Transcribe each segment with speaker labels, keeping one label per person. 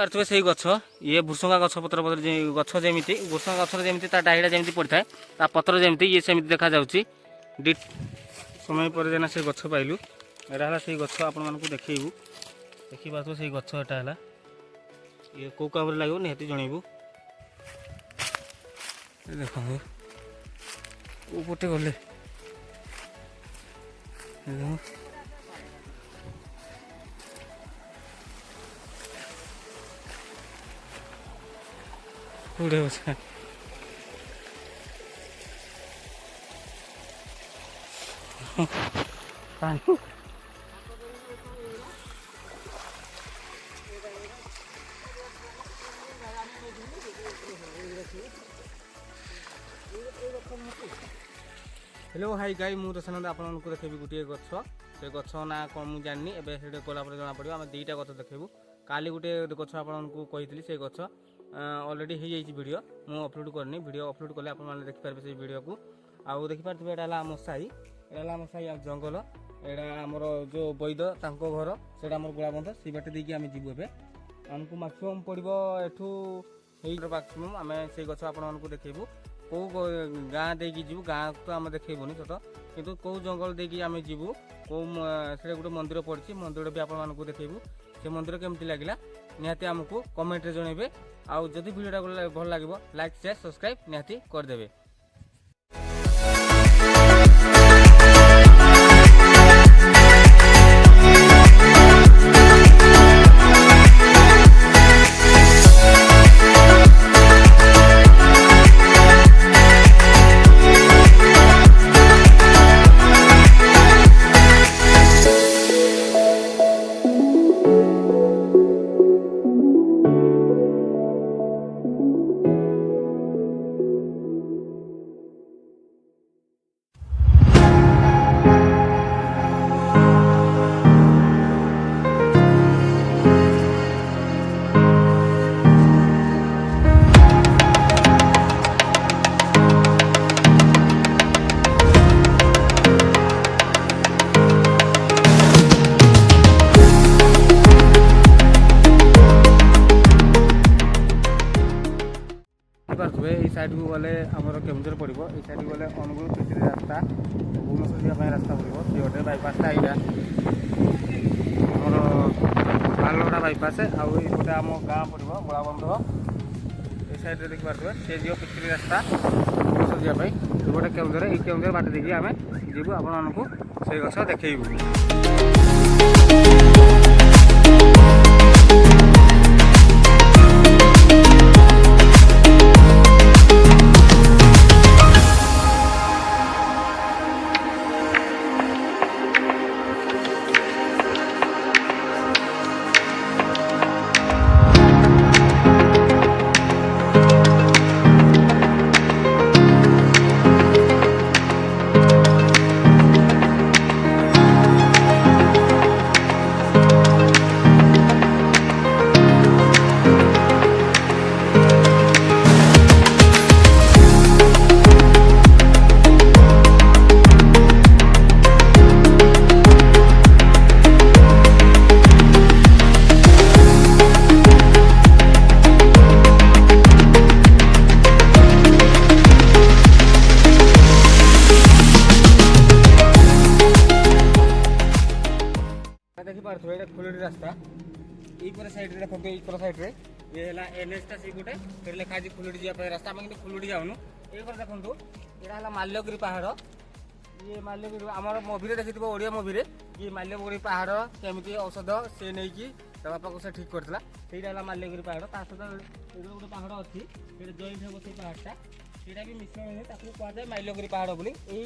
Speaker 1: पार्थिवे से गछ ये भुसुंगा गछ पत्र गछ जमी भुसुंगा गछर जमी डाहिड़ा जमी पड़ी था ता पत्र जमी ये सेमती देखा जाऊँगी समय पर जेना से गछ पाइलु एटा से गछ आपण देखू देखिए से गछ एटा ये कौ काम लगे निहती जनइबू देख पटे गले उड़े बसा हेलो हाई गाई मुझे दशानंद आपको देखेबी गोटे गछ से गछ ना कौन मुझे जानी एवं गलापर जना पड़ो आम दुईटा गछ देखेबू काली गोटे गछ आपको कही से गछ ऑलरेडी हो जाइए वीडियो मु अपलोड करनी वीडियो अपलोड कले आपने देखिपारे से वीडियो को आउ देखिपारे यहाँ आम साई यहाँ आम साई जंगल यहाँ आमर जो वैद घर से गोलाबंध से बाटे देकी आम जीवु ए आमको मैक्सीम पड़ो एठू मैक्सीम आम से गछ आपको देखू कौ गाँ देकी जीवु गाँ तो आम देखनी सत किंतु कौ जंगल देकी आम जीवु कौ से गोटे मंदिर पड़ी मंदिर भी आपको देखू से मंदिर केमती लगे निहाती आमको कमेंट रे जनइबे आउ जदि वीडियोटा भल लगे लाइक शेयर सब्सक्राइब निहाती करदेवे। साइड को गले आमर केमजर पड़ो ये साइड गले अनुगुल पिछड़ी रास्ता भुवनेश्वर जावाई रास्ता पड़ो ये गोटे बाईपासटा यहाँ आमर पालगड़ा बाईपास आउटे आम गाँ पड़ो गोलाबंध ये साइड देखिए से जो पिछड़ी रास्ता भुवनेश्वर जावाई ये गोटे केमजर ये केमजर बाट देखिए आम जीवु आपको से गछ देखू। फुलड़ी रास्ता ये साइड देखो ये साइड रे ये एनएचटा सी गोटे फिर लिखा है फुलड़ी जावाई रास्ता आम कि फुलड़ी जाऊनु ये देखो यहाँ माल्यगिरी पहाड़ ये माल्यगिरी आम मुवी देखी ओडिया मुवी ये माल्यगिरी पहाड़ केमी औषध से नहीं कि बापा को से ठीक करता से माल्यगिरी पहाड़ ता सहित गोटे पहाड़ अच्छी जॉइंट हम से पहाड़टा सीटा भी मिश्रण कहुए माल्यगिरी पहाड़ बोली यही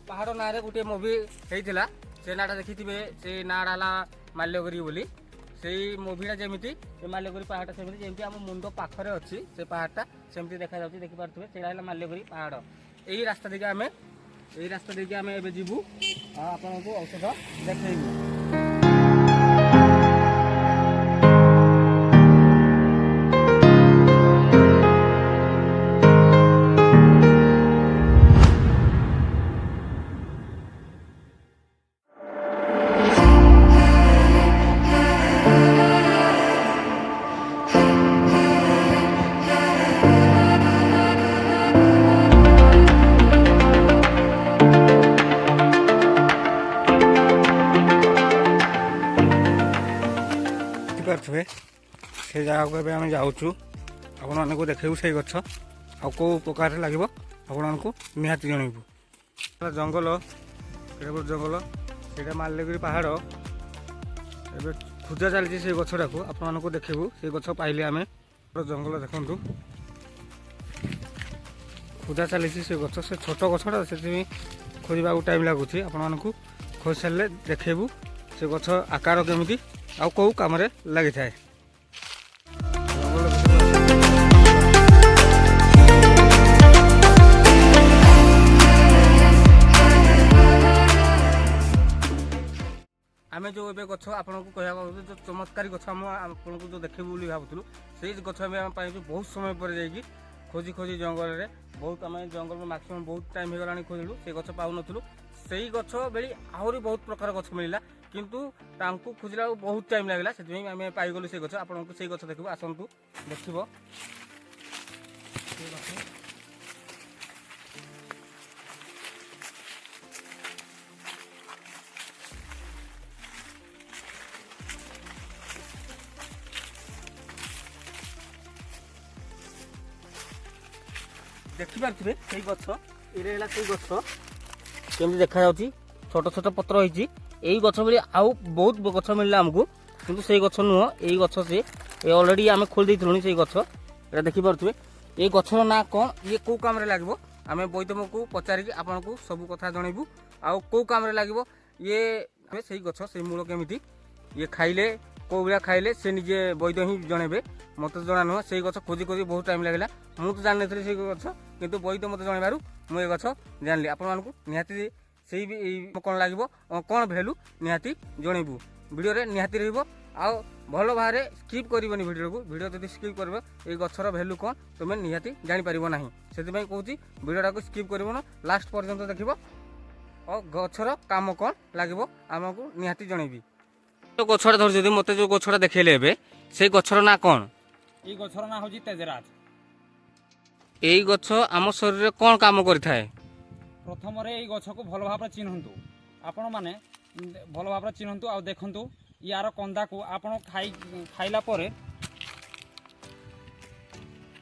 Speaker 1: पहाड़ ना गोटे मुवी होता से नाटा देखी से नाड़ा माल्यगिरी बोली से मुवीटा जमी माल्यगिरी पहाड़ सेमती जमी आम मुंड पाखरे अच्छी से पहाड़टा सेमती देखा देखिपे से माल्यगिरी पहाड़ यही रास्ता देखिए आम यही रास्ता देखिए आम एवं जीवु आपको औषध देखू। से जगह को आम जाऊँ आपण मानक देखू से गछ आ कौ प्रकार लगे आपण मानक निहाती जनइबू जंगल केड़े जंगल से माल्यगिरी पहाड़ एवं खोजा चली से गछटा को आपण मानक देखू से गछ पाइले आम जंगल देखु खोजा चली से गछ से छोट गछटा से खोजा टाइम लगुच आपण मानक खोज सारे देखू से गछ आकार केमी आ कौ कम लगी था। आम जो ए गछ आपको कह जो चमत्कारी गछ आपको जो देखू भावुलू से गछ आम पाइबू बहुत समय पर जाइए खोजी खोजी जंगल में बहुत आम जंगल में मैक्सिमम बहुत टाइम होगा खोजलु से गछ पाऊन से गछ बेली आहरी बहुत प्रकार गछ मिलला किंतु तांकु खोजला बहुत टाइम लगला से आम पाइगलु से गछ आपको से गछ देखू आसतु देखिबो देखिपे से गछ ये गछ केमती देखा छोट छोट पत्र होती यही गछ बोली आउ बहुत गछ मिलला आमको किंतु से गछ नुह यही गछ से ऑलरेडी आम खोल देलुनी से गछ ये देखिपे ये गछर ना कौन ये कौ काम लगे आम बैतम को पचारिकी आपन को सब कथा जनइबू आउ कौ काम लगे ये से गछ से मूल केमी ये खाइले कौ भाया खाइले से निजे वैद ही जनइबे मत जना नुह से गछ खोजी खोजी बहुत टाइम लगला मु तो जान से गछ किंतु वैद मत जनइबारु मुझे गछ जानली आपण मानकु निहाती से कौन लगे कौन भैल्यू निहाती जनइबू वीडियो रे निहाती रहिबो आ भल भाव स्किप करबनी वीडियो को वीडियो जब स्किप कर ये गछर भैल्यू कौन तुम निहाती जानी पारिबो नाही से कहूँ वीडियोटा को स्किप करबो लास्ट पर्यंत देखिबो और गछर काम कौन लगे आमको निहाती जनइबी तो गछटा धर मत जो गछटा देखले से गछर ना कौन
Speaker 2: ये गछर ना होजी तेजराज
Speaker 1: यही गछ आम शरीर कौन काम करें
Speaker 2: प्रथम ये गछ को भल भाव चिन्हतु आपण मैंने भल भाव चिन्हतु आ देखु यार कंदा को आपण खाइला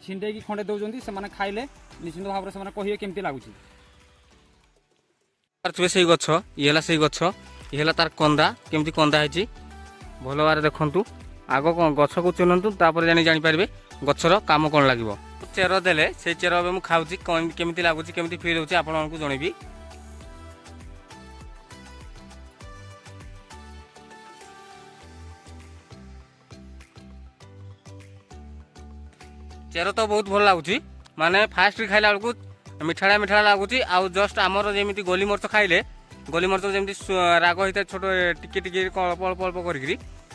Speaker 2: छिंडे की खंडे दौरान से खाइले निश्चिंत भाव से कहे केमती लगुच
Speaker 1: से गछ ये से गछ ये तार कंदा केमती कंदा है भल भाव देखु आग गछ को चिन्हतु जापारे गछर काम कौन लगे चेर देले से चेर मुझे खाऊँ केमती लगुच केमती फिल होची आपन को जनइबी चेर तो बहुत भल लगुच माने फास्ट खाइला बेलू मिठाड़ा मिठाड़ा लगुच आउ जस्ट आमर जमी गोली मरच खाइले गोली मरच जमी राग होता है छोट टिके टिके अल्प अल्प अल्प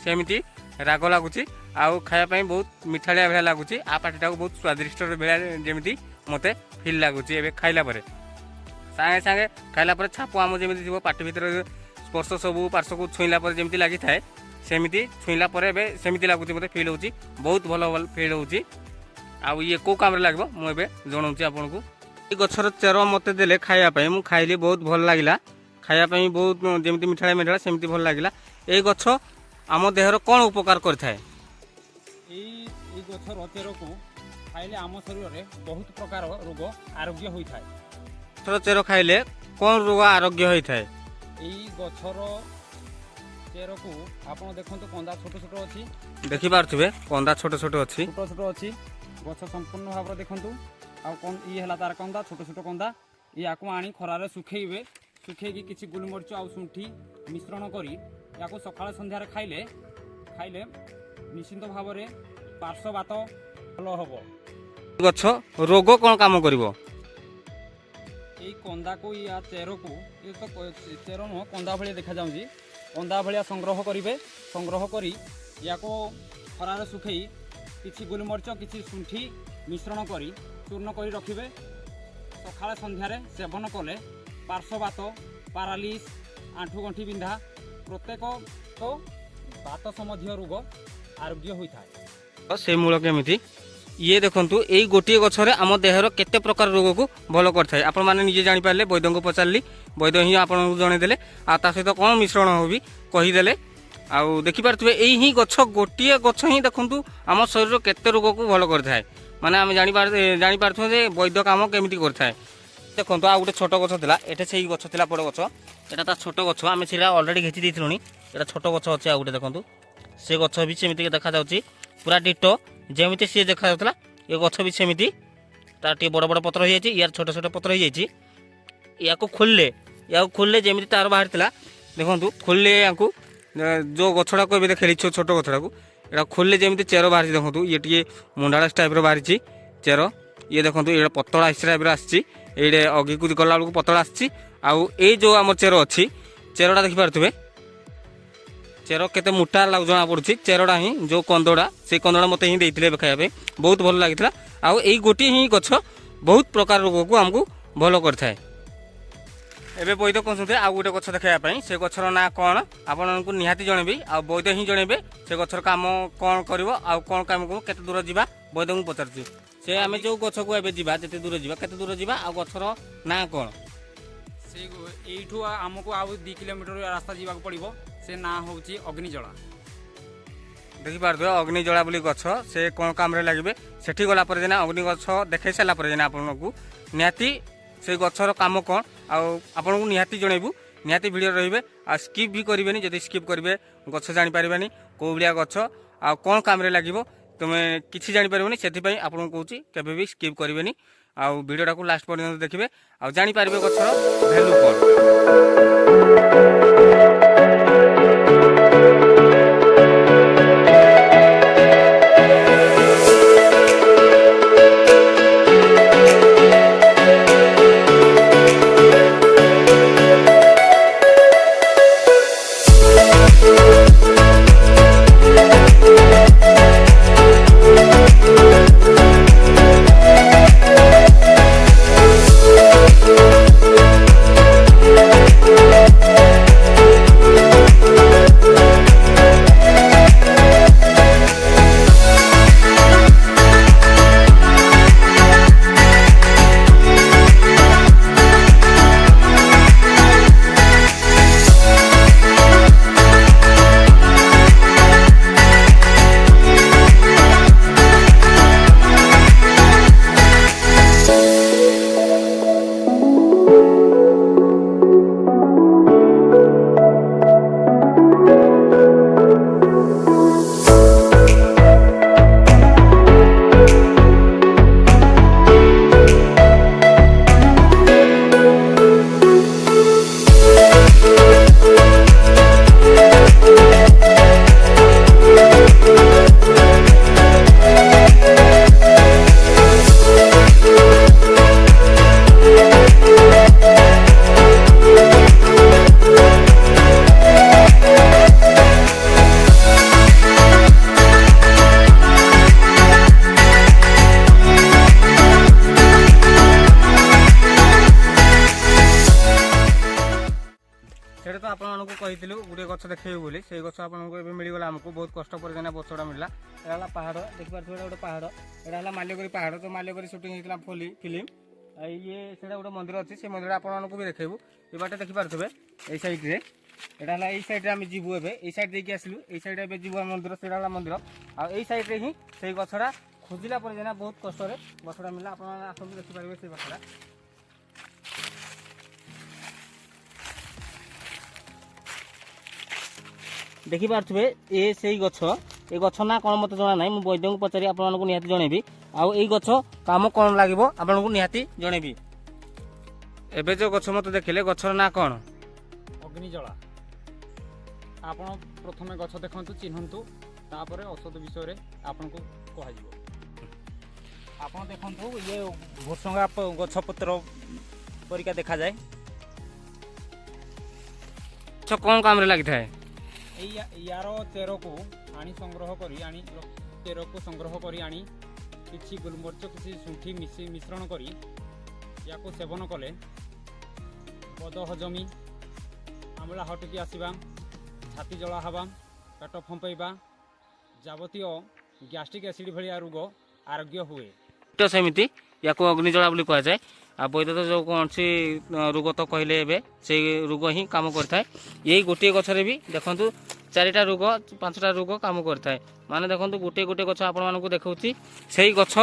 Speaker 1: करमती राग लगुच आउ खायापी बहुत मिठाड़िया भाया लगुच आ पार्टा को बहुत स्वादिष्ट भाया जमी मत फिल लगुच ए खाइला सांगे सांगे खाइला छाप आम जमी थी पार्टी भितर स्पर्श सब पार्श्व को छुईला जमी लगी थाए सेमती छुईला सेमती लगुच मत फिल हो बहुत भल फिल हो आउ ये कौ काम लगे मुझे जनाऊँ आपन को ये गछर चेर मत देले खायापी मुझे खाइली बहुत भल लगे खायापी बहुत जमी मिठाड़ा मिठाड़ा सेमती भल लगे ये गछ आम देहर कौन उपकार करथाए
Speaker 2: गछर चेर को खाइले आम शरीर में बहुत प्रकार रोग आरोग्य होता है
Speaker 1: गछर चेर खाइले कौन रोग आरोग्य होता है
Speaker 2: गछर चेर को आप देखो कंदा छोट छोट अच्छी
Speaker 1: देखी पारे कंदा छोट छोट अच्छी
Speaker 2: छोट छोट अच्छी गछ संपूर्ण भाव देखु आला तार कंदा छोट छोट कंदा या आनी खरार सुखेबे सुखेकी किसी गोलमरीच आ शुंठी मिश्रण करी या सकाळ संध्यार खाइले खाइले निश्चिंत भाव में पार्श्ववात भल हम
Speaker 1: गछ रोग कौन काम करिवो
Speaker 2: ये कंदा को या चेर को ये तो चेर नुह कंदा भाया देखा जाऊँगी कंदा भाया संग्रह करेंगे संग्रह करी या खरार सुखई किसी गोलमरीच किसी शुंठी मिश्रण करी चूर्ण कर रखिए सकाळ संध्यार सेवन कले पार्श्ववात पारालिस आंठुगंठी बिंधा प्रत्येक तो बात संबंधी रोग आरोग्य होता है
Speaker 1: से मूल केमी ये देखु यही गोटे गछरे आम देहर केते प्रकार रोग को भल करता है आपण मैंने निजे जापारे वैद्य को पचारि वैद्य ही आपको जनईदे आ सहित कौन मिश्रण हो भी कहीदे आउ देखिपारे यही गछ गोटे गछ ही देखु आम शरीर केते रोग को भल करता है माने आम जापार वैद्य काम केमी करता है देखो आ गोटे छोट गछ था ये से गछ था बड़ गछ यहाँ छोट गछ आम से अलरेडी घेची देलुँ यहाँ छोट गछ अच्छे आ गए देखो से गछ भी सेमती देखा पूरा डिटो जमी सी देखा ये गछ भी सेमती तार टे बड़ बड़ पत्र हो जाए यार छोट छोट पत्र हो जाए या खोलले जमी तार बाहर देखो खोलले या जो गछड़ा को खेली छोट गछड़ा को यहाँ खोलले जमी चेर बाहर देखो ये टे मुंडाड़ा टाइप बाहरी चेर ये देखो ये पतला इस टाइप ये अगी कूदी गला बेलू पतला आसी जो आम चेर अच्छी चेरटा देखिपे चेर केते मोटा लाग जना पड़ी चेरटा ही जो कंदड़ा से कंदड़ा मत ही देते खायापे बहुत भल लगी आउ यही गोटे ही गछ बहुत प्रकार रोग को आमको भल करए एबे वैद्य कहते आउ गोटे गछ देखापी से गछर ना कौन आपको निहाती जनबी आ वैद्य ही जनबे से गछर काम कौन कर कौन काम को केते दूर जावा वैद्य को पचार से आम जो गछ को एबे जीवा जते दूर जीवा केते दूर जीवा आ गछर ना कौन
Speaker 2: से यू आमको आउ 2 किलोमीटर रास्ता जावाक पड़ो से ना हूँ अग्निजला
Speaker 1: देखिपे अग्निजला बोली गछ से कौन काम लगे सेठी गला अग्नि गछ देखे सारापर आपको निहाती से गछर काम कौन आपन को निहाती जनइबू निहाती भिडियो रही आ स्किप भी करेंगे जब स्किप करेंगे गछ जापारे कौ भाया गछ आ कौन काम लगे तुम्हें किसी जापारे से आपको कौच के स्किप करेंगे आउ भिडियोटा को लास्ट पर्यंत देखिए आ जापारे गछर भैल्यू कौन सेटा तो आपको कही गोटे गछ देखे बोली से गछ आपको मिलगला आमको बहुत कष्ट पर गछटा मिलला यहाँ पहाड़ देखिए गोटे पहाड़ यहाँ माल्यगिरी पहाड़ तो माल्यगिरी सुटिंग होता फिल्म ये से गोटे मंदिर अच्छी से मंदिर आपको भी देखेबू ये बाटे देखिपे ये सैड्रे यहाँ ये सैड्रे आम जीवु ए सैड देखिए आसलु ये सैड ए जीव मंदिर से मंदिर आई सैड्रे ही से गछटा खोजिला पर बहुत कष्ट गछटा मिलला आप देखिपारे से गछटा देखिपे ये से गछ ये गछ ना कौन मत जना ना मुझे वैद्य को पचारि आपको निहाती जनइबी आई गछ काम कौन लगे आपको निहाती जनइबी एबे जो गछ मत देखिले गछर ना कौन
Speaker 2: अग्निजला आप प्रथम गछ देखु चिन्हतु तापर औषध विषय आपन को कह आप देखु ये भूसंगा गछपत्र परिका देखा जाए
Speaker 1: कौन काम लगी था
Speaker 2: यार चेर को आनी संग्रह करी आनी चेर को संग्रह करी आनी किसी गुलमर्च किसी शुंठी मिश्रण करी या को सेवन कले बद हजमी आमला हटकी आसवा छाती जला हवा पेट फंपैबा जावतीय गैस्ट्रिक एसिड भाया रोग आरोग्य हुए
Speaker 1: तो सेमती या को अग्निजला बोली कह जाए आ वैद्य तो जो कौन सी रोग तो कहले से रोग ही काम करता है यही गोटे गछरे भी देखु चारिटा रोग 5टा रोग काम करता माने देखो गोटे गोटे गछ आपको देखा से गछ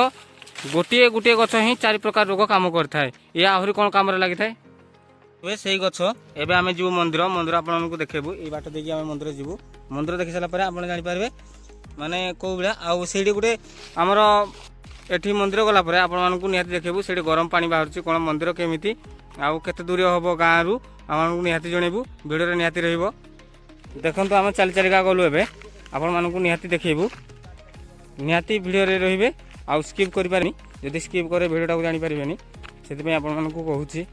Speaker 1: गोटे गोटे गछ ही 4 प्रकार रोग काम करता है ये आहरी कौन काम लगी था से गछ एवं आम जीव मंदिर मंदिर आपको देखेबू ये बाट देखिए आम मंदिर जीवु मंदिर देखी सारापर आप जापर माने कौ भाया आउ से गोटे आमर एठी मंदिर गलापर आपको निहाती देखेबू से गरम पानी बाहर कौन मंदिर केमी आउ केते दूर हम गाँव रु आमको निहाती जनइबू भिडियो निहाती रहिबो देखो आम चली चलिका गलु एवं आपण मानक निहाती देखू निहाती भिडियो रे आउ स्किप करें जदि स्किप करे भिडियोटा को जानीपारे से कहूँ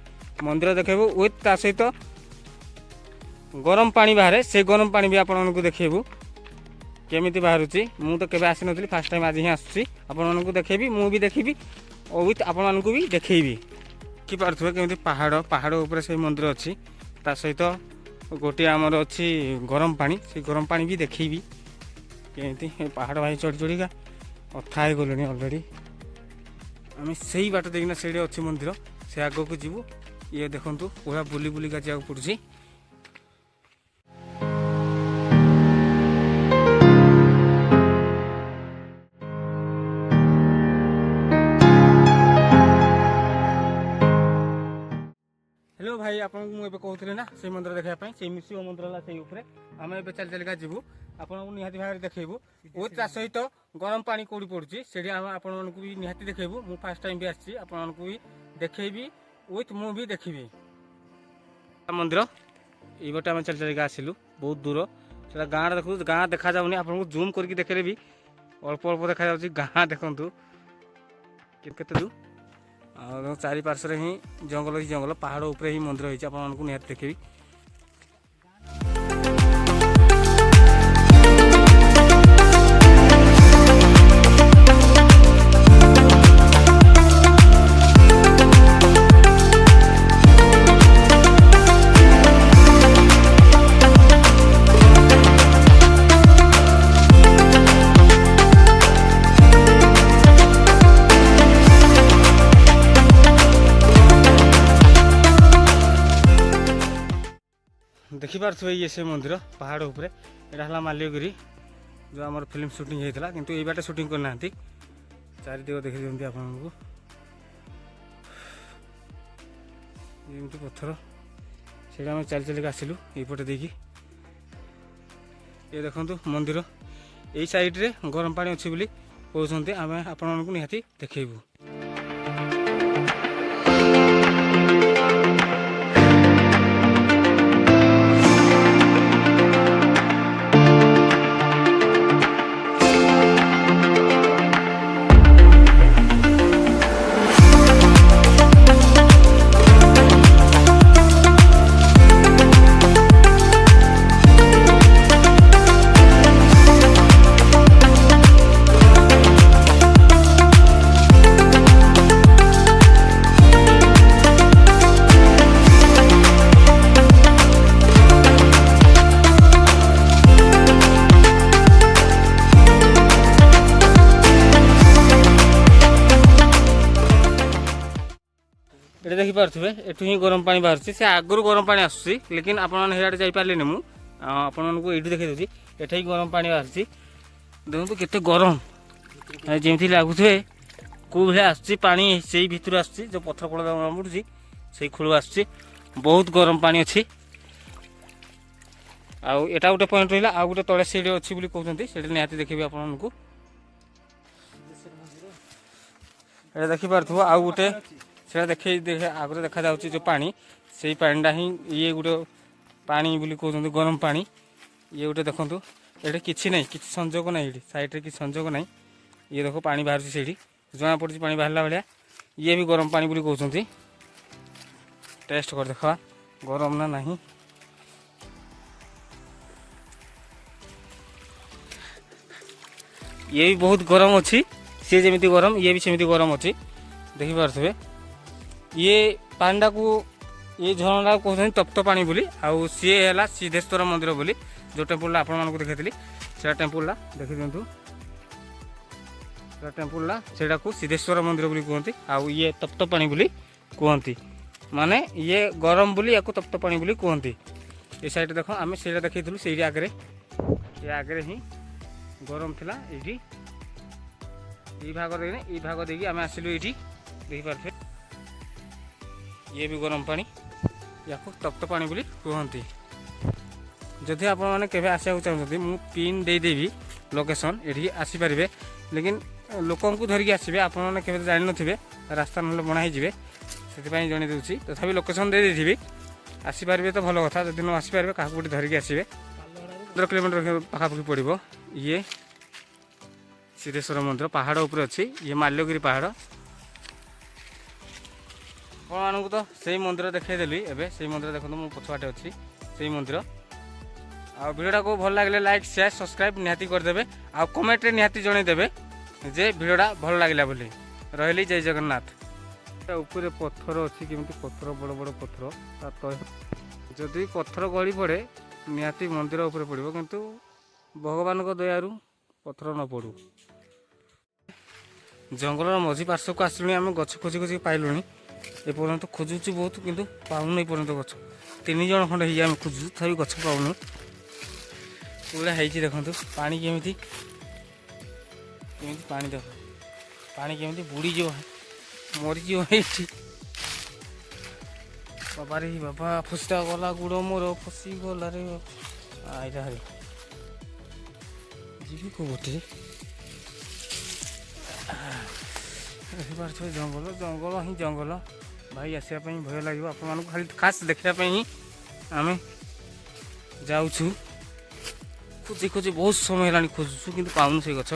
Speaker 1: मंदिर देखेबू विथ ता सहित गरम पानी बाहर से गरम पानी भी आपको देखेबू केमी बाहर मु तो केवे आसी नी फास्ट टाइम आज ही आसूँ आपको देखेबी मु भी देखी और विथ आपण भी देखेबी कि पारे केमी पहाड़ पहाड़ उपर से मंदिर अच्छी ता सहित गोटे आमर अच्छी गरम पानी से गरम पानी भी देखेबी केमी पहाड़ भाई चढ़ी चढ़िका अथा हो गले अलरेडी आम से बाट देखना से अच्छी मंदिर से आग को जीवु ये देखु पूरा बुली बुलिका जाक पड़ुଛି हेलो भाई आपको मुझे कहते ना से मंदिर देखापी से शिव मंदिर है से आम ए चल चलिका जीवु आपको निहाती भाव देखू वो ता सहित गरम पानी कौड़ी पड़ुଛି से आपको भी निहाती देखू मु फास्ट टाइम भी आसी आपको भी देखेबी विथ मु भी देखी मंदिर ये बटे आम चल चलिका आसिलु बहुत दूर से गाँव देखु गाँ देखा जाऊनी आपको जूम करके देखे भी अल्प अल्प देखा जाऊँगी गाँ देखु केते दूर आ चारि पार्श्व ही जंगल ही जंगल पहाड़ उपरे ही मंदिर होती आपको निहाती देखेबी देखिपे ये से मंदिर पहाड़ उपरे यहाँ माल्यगिरी जो आम फिल्म शूटिंग होता किंतु ये बाटे शूटिंग करना चारिदिग देखी दिखती आपको ये पत्थर से आम चल चलिक आसिलु ये देखी ये देखो मंदिर यही साइड्रे गरम पानी अच्छी बोली कहते आम आपको निहाती देखू ये देखिपे एठू ही गरम पानी बाहर से आगुरी गरम पानी आसूसी लेकिन आपड़े जापारे मुझे ये देखी दूसरी एठ ही गरम पानी बाहर देखो केते गरम जमी लगुए कौ भाया आसनी से भितर आस जो पथर खोल पड़ू से खोल आस बहुत गरम पानी अच्छी आटा गोटे पॉइंट रहा आउ गोटे तले सीढ़ी अच्छी कहते से निहाती देखिए आपको देखिपे आउ गोटे से देखे आगे देखा जाऊँगी जो पानी से पानीटा ही ये गोटे पानी बोली कहते गरम पानी ये गोटे देखो ये किसी ना कि संजोग ना ये साइड्रे कि संजोग ना ये देखो पानी बाहर से जना पड़ी पानी बाहर भाया ये भी गरम पानी बोली कहते टेस्ट कर देखा गरम ना नहीं ये भी बहुत गरम अच्छी सी जमी गरम ये भी सेमती गरम अच्छी देखिपे ये पानीटा को ये झरना कहते तप्त पानी बोली आउ सी है सिद्धेश्वर मंदिर बोली जो टेम्पलटा आपको देखी से टेम्पलटा देखी दिंतु टेम्पलटा से सिद्धेश्वर मंदिर बोली कहते आउ ये तप्त पानी बोली कहती माने ये गरम बोली या तप्त पानी बोली कहती ये साइड देख आम से देखी से आगे ये आगे ही गरम थिला एठी ई भाग देखी आम आसिलु ये देखिपारे ये भी गरम पानी या तप्त पानी बोली कहती जदि आपण मैंने केवे आसवा चाहते मुझे पिन देदेवी लोकेशन ये आसीपारे लेकिन लोक धरिकी आसवे आपने केवे जान थे रास्ता ना बनाई से जन दूसरी तथापि लोकेशन दे देथिबी आसीपारे तो भल कथा जब न आसीपारे क्या गोटे धरिकी आसवे 15 किलोमीटर पाखापाखि पड़ो ये सिद्धेश्वर मंदिर पहाड़ उपर अच्छी ये माल्यगिरी पहाड़ आपको तो सही मंदिर देखदेली एवं से मंदिर देखो मो पछुआटे अच्छी से मंदिर आ भिडियोटा को भल लगे लाइक शेयर सब्सक्राइब निहाती करदे आ कमेंट रे निहाती जनईदेवे जे भिडियोटा भल लगे बोली रही जय जगन्नाथ ऊपर पत्थर अच्छी केमती पत्थर बड़ बड़ पत्थर जदि पत्थर गली पड़े निहाती मंदिर उपर पड़ो किंतु भगवान को दयारू पत्थर न पड़ू जंगल मझी पार्श्व को आसलुनी आम गछ खोजी खोजी पाइलुनी एपर्यंत खोजुची बहुत किंतु पाऊन एपर्यंत गछ 3 जन खंडे ही आम खोजु तथापि गछ पाऊन पूरा है देखु पानी केमिति पानी देख पानी केमिति बुड़ी जो मरीज बाबा रे बाबा फुसटा गला गुड़ मोर फसी गला रे आईरा हरी जीवी को गोटे जंगल जंगल ही जंगल भाई आसवाई भय लगे आप खाली खास देखापी ही आम जाऊँ खोजी खोजी बहुत समय है खोजुचु कि पाऊन से गछ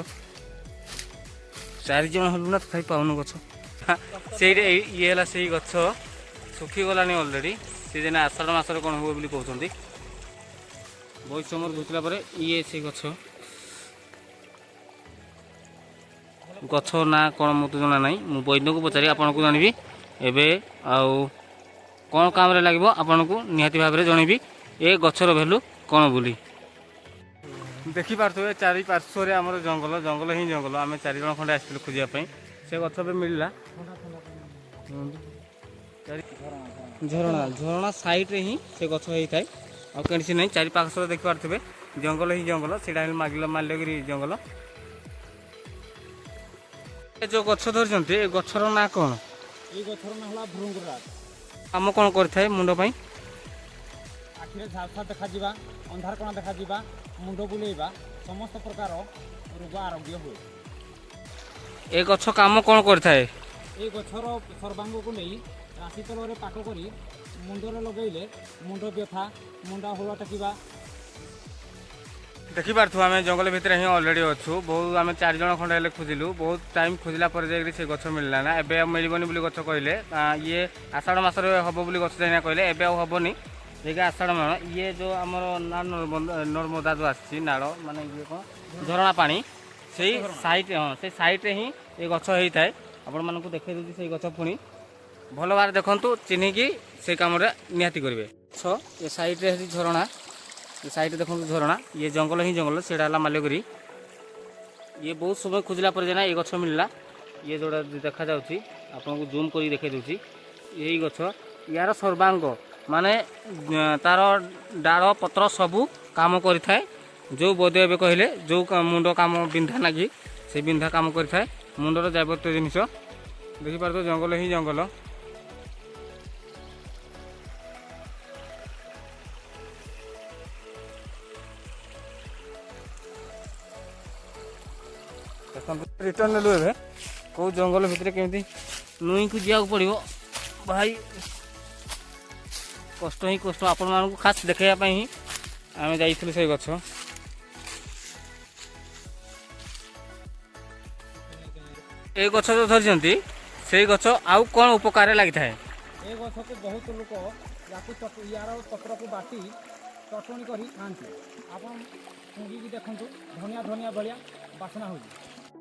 Speaker 1: 4 जन हलु ना तथापि पाऊन गछ से ये है से गछ सुखी गलानी अलरेडी सी दिन आषाढ़ मसरे कौन हुए बोली कहते बहुत समय घुसला ये से गछ गछ ना कौन मत जना ना मुझे वैद्य को पचारि आपन को जानवी एवं आउ कौन काम लगे आपन को निहाती भाव में जनइबी ए गछर भैल्यू कौन बोली देखी पारे चारि पार्श्व आम जंगल जंगल ही जंगल आम 4 जन खंडे आसलु खोजापी से गछ भी मिलला झरणा झरणा साइड ही से गछ होता है आ कहीं नहीं 4 पार्श्व देखी पारे जंगल ही जंगल से माल्यगिरी जंगल जो गछ धरते गछर ना कौन
Speaker 2: ये गछर ना होला भृंगराज
Speaker 1: आम कौन करथाय मुंड पई
Speaker 2: आखिरे झालसा देखा जिबा अंधार कोना देखा जिबा मुंड बुलेइबा समस्त प्रकार रोग आरोग्य हुए
Speaker 1: ए गछ काम कौन करथाय
Speaker 2: ए गछर सर्वांग को नहीं राशि तल रे पाक करी मुंडरे लगेले मुंड व्यथा मुंडा होला टकिबा
Speaker 1: देखी पार्थ आम जंगल भितर ही अलरेडी अच्छु बहुत आम 4 जन खंडे खोजिलु बहुत टाइम खोजला पर से गछ मिलला ना एबे मिलबनी बोली गछ कहले ये आषाढ़ मासरे हबो बोली गछ जाइना कहले एबे आ हबनी देखिए आषाढ़ मास ये जो आमर नर्मदा जो आसी नाड़ माने ये कौन झरणा पानी से साइड हाँ से साइड ही ये गछ होता है आपण मानक देखै दउची से गछ पुणी भल बार देखंतु चिन्हिकी से काम निहाती करेंगे सो ये साइड रे झरणा ये साइड देखो झरणा ये जंगल ही जंगल से माल्यगिरी ये बहुत समय खोजला पर जाना ये गछ मिलला ये जोड़ा देखा जाउची आपन को जूम करी देखे दउची यही गछ यार सर्वांग माने तार डाल पत्र सबू काम करिथाय जो वैद्य एबे कहले जो मुंड काम बिंधा नागी से बिंधा काम करिथाय मुंडर जाबत्य जिनिस देखि पारतो जंगल ही जंगल रिटर्न नेलु ए कौ जंगल भितर केमती नुई को जावाक पड़ो भाई कष्ट ही कष्ट आपण मानक खास देखाइबा ही आम जाइथिलु से गछ ए गछ जो धरजंती से गछ आउ कोन उपकार लागि थाए
Speaker 2: ए गछ को बहुत लोक याकू यार पत्र को बाटी चटणी करी खाती आपन सुंगी देखंतु धनिया धनिया बलिया बासना हो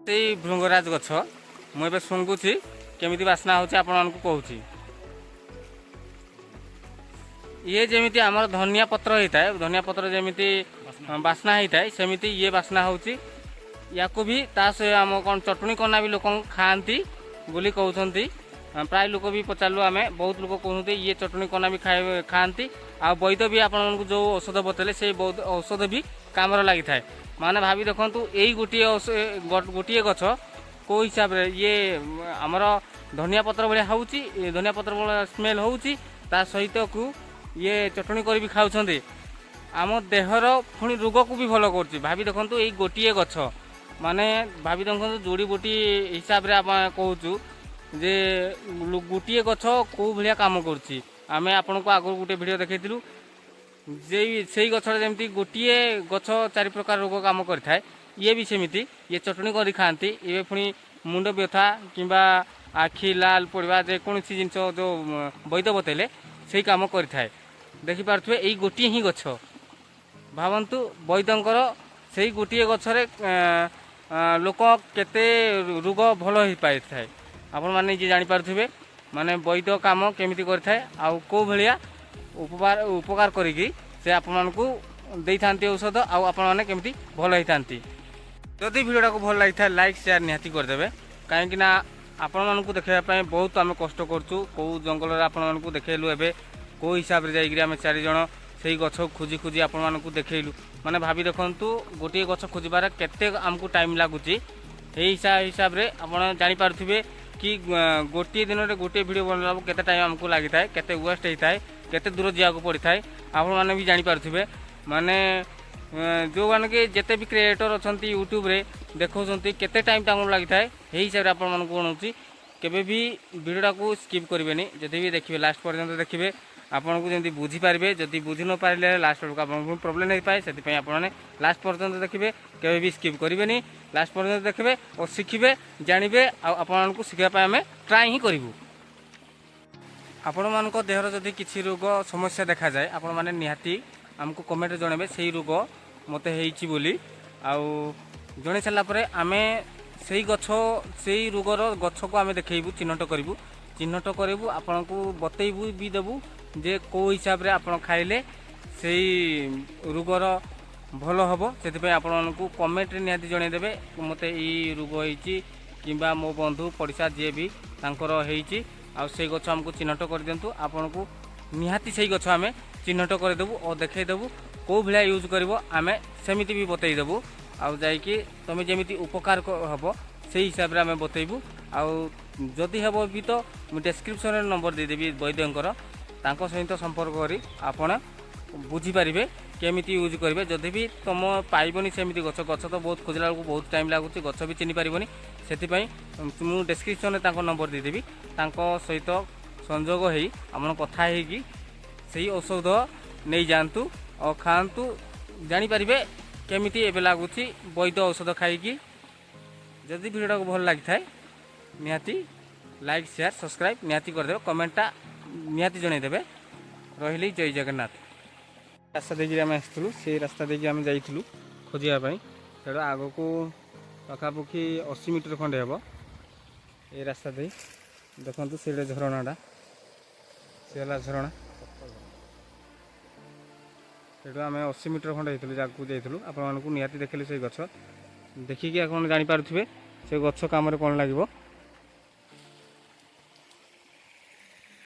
Speaker 1: से भृंगराज गछ मुझे शुंगुची केमिति बासना होची आपण मानक कहूची ये जमीती आमर धनिया पत्र होता है धनिया पत्र जमीती बासना होता है सेमिति ये बासना होची या को भी तास आम कौन चटनी कना भी लोक खाती बोली कहते प्राय लोक भी पचारू आम बहुत लोक कहते ये चटनी कना भी खाती आ वैद्य भी आप जो औषध बतेले से औषध भी କାମରେ ଲାଗିଥାଏ। ମାନେ ଭାବି ଦେଖନ୍ତୁ ଏଇ ଗୋଟିଏ ଗଛ କେଉଁ ହିସାବରେ ଇଏ ଆମର ଧନିଆ ପତ୍ର ଭଳିଆ ହେଉଛି, ଧନିଆ ପତ୍ର ଭଳିଆ ସ୍ମେଲ୍ ହେଉଛି, ତା ସହିତକୁ ଇଏ ଚଟଣି କରି ବି ଖାଉଛନ୍ତି। ଆମ ଦେହର ପୁଣି ରୋଗକୁ ବି ଭଲ କରୁଛି। ଭାବି ଦେଖନ୍ତୁ ଏଇ ଗୋଟିଏ ଗଛ ମାନେ ଭାବି ଦେଖନ୍ତୁ ଯୋଡ଼ି ବୁଟି ହିସାବରେ ଆମେ କହୁଛୁ ଯେ ଗୋଟିଏ ଗଛ କେଉଁ ଭଳିଆ କାମ କରୁଛି। ଆମେ ଆପଣଙ୍କୁ ଆଗରୁ ଗୋଟେ ଭିଡ଼ିଓ ଦେଖାଇଥିଲୁ ସେଇ ଗଛରେ ଯେମିତି ଗୋଟିଏ ଗଛ 4 ପ୍ରକାର ରୋଗ କାମ କରିଥାଏ, ଇଏ ବି ସେମିତି। ଇଏ ଚଟଣି କରି ଖାଆନ୍ତି। ଏବେ ପୁଣି ମୁଣ୍ଡ ବ୍ୟଥା କିମ୍ବା ଆଖି ଲାଲ ପଡ଼ିବା ଯେକୌଣସି ଜିନିଷ ଯେଉଁ ବୈଦ୍ୟ ବତେଇଲେ ସେଇ କାମ କରିଥାଏ। ଦେଖିପାରୁଥିବେ ଏଇ ଗୋଟିଏ ହିଁ ଗଛ। ଭାବନ୍ତୁ ବୈଦ୍ୟଙ୍କର ସେଇ ଗୋଟିଏ ଗଛରେ ଲୋକ କେତେ ରୋଗ ଭଲ ହୋଇପାରିଥାଏ। ଆପଣମାନେ ନିଜେ ଜାଣିପାରୁଥିବେ ମାନେ ବୈଦ୍ୟ କାମ କେମିତି କରିଥାଏ ଆଉ କେଉଁ ଭଳିଆ ଉପକାର କରିକି ସେ ଆପଣମାନଙ୍କୁ ଦେଇଥାନ୍ତି ଔଷଧ ଆଉ ଆପଣମାନେ କେମିତି ଭଲ ହେଇଥାନ୍ତି। ଯଦି ଭିଡ଼ିଓଟାକୁ ଭଲ ଲାଗିଥାଏ ଲାଇକ୍ ସେୟାର ନିହାତି କରିଦେବେ। କାହିଁକିନା ଆପଣମାନଙ୍କୁ ଦେଖାଇବା ପାଇଁ ବହୁତ ଆମେ କଷ୍ଟ କରୁଛୁ। କେଉଁ ଜଙ୍ଗଲରେ ଆପଣମାନଙ୍କୁ ଦେଖେଇଲୁ, ଏବେ କେଉଁ ହିସାବରେ ଯାଇକରି ଆମେ 4 ଜଣ ସେଇ ଗଛ ଖୋଜି ଖୋଜି ଆପଣମାନଙ୍କୁ ଦେଖେଇଲୁ। ମାନେ ଭାବି ଦେଖନ୍ତୁ ଗୋଟିଏ ଗଛ ଖୋଜିବାରେ କେତେ ଆମକୁ ଟାଇମ୍ ଲାଗୁଛି। ଏଇ ହିସାବରେ ଆପଣ ଜାଣିପାରୁଥିବେ କି ଗୋଟିଏ ଦିନରେ ଗୋଟିଏ ଭିଡ଼ିଓ ବନେଇବାକୁ କେତେ ଟାଇମ୍ ଆମକୁ ଲାଗିଥାଏ, କେତେ ୱେଷ୍ଟ ହେଇଥାଏ, କେତେ ଦୂର ଯିବାକୁ ପଡ଼ିଥାଏ ଆପଣମାନେ ବି ଜାଣିପାରୁଥିବେ। ମାନେ ଯେଉଁମାନେ କି ଯେତେ ବି କ୍ରିଏଟର୍ ଅଛନ୍ତି ୟୁଟ୍ୟୁବରେ ଦେଖାଉଛନ୍ତି କେତେ ଟାଇମ୍ ତାଙ୍କୁ ଲାଗିଥାଏ, ଏହି ହିସାବରେ ଆପଣମାନଙ୍କୁ ଜଣାଉଛି। କେବେ ବି ଭିଡ଼ିଓଟାକୁ ସ୍କିପ୍ କରିବେନି। ଯଦି ବି ଦେଖିବେ ଲାଷ୍ଟ ପର୍ଯ୍ୟନ୍ତ ଦେଖିବେ, ଆପଣଙ୍କୁ ଯେମିତି ବୁଝିପାରିବେ। ଯଦି ବୁଝି ନ ପାରିଲେ ଲାଷ୍ଟ ବେଳକୁ ଆପଣଙ୍କୁ ପ୍ରୋବ୍ଲେମ୍ ହେଇପାରେ। ସେଥିପାଇଁ ଆପଣମାନେ ଲାଷ୍ଟ ପର୍ଯ୍ୟନ୍ତ ଦେଖିବେ, କେବେ ବି ସ୍କିପ୍ କରିବେନି। ଲାଷ୍ଟ ପର୍ଯ୍ୟନ୍ତ ଦେଖିବେ ଓ ଶିଖିବେ, ଜାଣିବେ ଆଉ ଆପଣମାନଙ୍କୁ ଶିଖିବା ପାଇଁ ଆମେ ଟ୍ରାଏ ହିଁ କରିବୁ। ଆପଣମାନଙ୍କ ଦେହର ଯଦି କିଛି ରୋଗ ସମସ୍ୟା ଦେଖାଯାଏ ଆପଣମାନେ ନିହାତି ଆମକୁ କମେଣ୍ଟରେ ଜଣାଇବେ ସେଇ ରୋଗ ମୋତେ ହେଇଛି ବୋଲି। ଆଉ ଜଣାଇ ସାରିଲା ପରେ ଆମେ ସେଇ ରୋଗର ଗଛକୁ ଆମେ ଦେଖେଇବୁ, ଚିହ୍ନଟ କରିବୁ, ଆପଣଙ୍କୁ ବତେଇବୁ ବି ଦେବୁ ଯେ କେଉଁ ହିସାବରେ ଆପଣ ଖାଇଲେ ସେଇ ରୋଗର ଭଲ ହେବ। ସେଥିପାଇଁ ଆପଣମାନଙ୍କୁ କମେଣ୍ଟରେ ନିହାତି ଜଣାଇଦେବେ ମୋତେ ଏଇ ରୋଗ ହେଇଛି କିମ୍ବା ମୋ ବନ୍ଧୁ ପଡ଼ିଶା ଯିଏ ବି ତାଙ୍କର ହେଇଛି ଆଉ ସେଇ ଗଛ ଆମକୁ ଚିହ୍ନଟ କରିଦିଅନ୍ତୁ। ଆପଣଙ୍କୁ ନିହାତି ସେଇ ଗଛ ଆମେ ଚିହ୍ନଟ କରିଦେବୁ ଓ ଦେଖାଇଦେବୁ କେଉଁ ଭଳିଆ ୟୁଜ୍ କରିବ ଆମେ ସେମିତି ବି ବତେଇଦେବୁ। ଆଉ ଯାଇକି ତୁମେ ଯେମିତି ଉପକାର ହେବ ସେଇ ହିସାବରେ ଆମେ ବତେଇବୁ। ଆଉ ଯଦି ହେବ ବି ତ ମୁଁ ଡେସ୍କ୍ରିପସନ୍ରେ ନମ୍ବର ଦେଇଦେବି ବୈଦ୍ୟଙ୍କର, ତାଙ୍କ ସହିତ ସମ୍ପର୍କ କରି ଆପଣ ବୁଝିପାରିବେ କେମିତି ୟୁଜ୍ କରିବେ। ଯଦି ବି ତୁମ ପାଇବନି ସେମିତି ଗଛ ତ ବହୁତ ଖୋଜିଲା ବେଳକୁ ବହୁତ ଟାଇମ୍ ଲାଗୁଛି, ଗଛ ବି ଚିହ୍ନି ପାରିବନି। ସେଥିପାଇଁ ମୁଁ ଡେସ୍କ୍ରିପସନ୍ରେ ତାଙ୍କ ନମ୍ବର ଦେଇଦେବି, ତାଙ୍କ ସହିତ ସଂଯୋଗ ହେଇ ଆପଣ କଥା ହେଇକି ସେଇ ଔଷଧ ନେଇଯାଆନ୍ତୁ ଓ ଖାଆନ୍ତୁ, ଜାଣିପାରିବେ କେମିତି ଏବେ ଲାଗୁଛି ବୈଦ୍ୟ ଔଷଧ ଖାଇକି। ଯଦି ଭିଡ଼ିଓଟାକୁ ଭଲ ଲାଗିଥାଏ ନିହାତି ଲାଇକ୍ ସେୟାର ସବସ୍କ୍ରାଇବ୍ ନିହାତି କରିଦେବେ, କମେଣ୍ଟଟା ନିହାତି ଜଣାଇଦେବେ। ରହିଲି, ଜୟ ଜଗନ୍ନାଥ। ରାସ୍ତା ଦେଇକି ଆମେ ଆସିଥିଲୁ, ସେଇ ରାସ୍ତା ଦେଇକି ଆମେ ଯାଇଥିଲୁ ଖୋଜିବା ପାଇଁ। ସେଇଟା ଆଗକୁ ପାଖାପାଖି 80 ମିଟର ଖଣ୍ଡେ ହେବ। ଏଇ ରାସ୍ତା ଦେଇ ଦେଖନ୍ତୁ ସେଇଟା ଝରଣାଟା, ସେ ହେଲା ଝରଣା। ସେଇଠୁ ଆମେ 80 ମିଟର ଖଣ୍ଡେ ହେଇଥିଲୁ, ଜାଗାକୁ ଯାଇଥିଲୁ। ଆପଣମାନଙ୍କୁ ନିହାତି ଦେଖେଇଲୁ ସେଇ ଗଛ, ଦେଖିକି ଆପଣ ଜାଣିପାରୁଥିବେ ସେ ଗଛ କାମରେ କ'ଣ ଲାଗିବ।